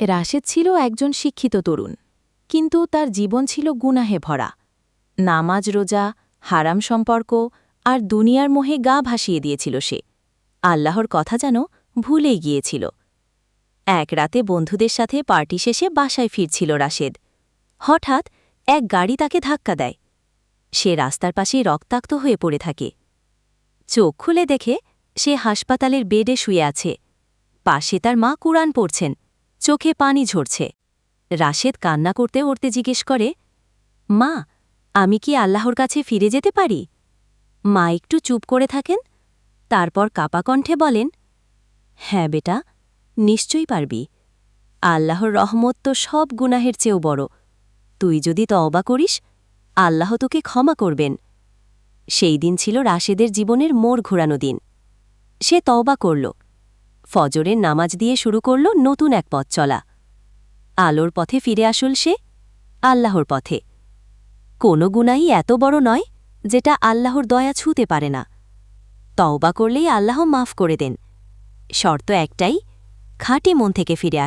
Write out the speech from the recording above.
রাশেদ ছিল একজন শিক্ষিত তরুণ, কিন্তু তার জীবন ছিল গুনাহে ভরা। নামাজ রোজা, হারাম সম্পর্ক আর দুনিয়ার মোহে গা ভাসিয়ে দিয়েছিল সে। আল্লাহর কথা যেন ভুলেই গিয়েছিল। এক রাতে বন্ধুদের সাথে পার্টি শেষে বাসায় ফিরছিল রাশেদ। হঠাৎ এক গাড়ি তাকে ধাক্কা দেয়। সে রাস্তার পাশেই রক্তাক্ত হয়ে পড়ে থাকে। চোখ খুলে দেখে সে হাসপাতালের বেডে শুয়ে আছে। পাশে তার মা কুরআন পড়ছেন, চোখে পানি ঝরছে। রাশেদ কান্না করতে উঠতে জিজ্ঞেস করে, মা, আমি কি আল্লাহর কাছে ফিরে যেতে পারি? মা একটু চুপ করে থাকেন, তারপর কাপা কণ্ঠে বলেন, হ্যাঁ বেটা, নিশ্চয়ই পারবি। আল্লাহর রহমত তো সব গুনাহের চেয়েও বড়। তুই যদি তওবা করিস, আল্লাহ তোকে ক্ষমা করবেন। সেই দিন ছিল রাশেদের জীবনের মোড় ঘোরানো দিন। সে তওবা করল, ফজরের নামাজ দিয়ে শুরু করল নতুন এক পথ চলা। আলোর পথে ফিরে আসল সে, আল্লাহর পথে। কোনো গুনাহই এত বড় নয় যেটা আল্লাহর দয়া ছুঁতে পারে না। তওবা করলেই আল্লাহ মাফ করে দেন। শর্ত একটাই, খাঁটি মন থেকে ফিরে আসতে।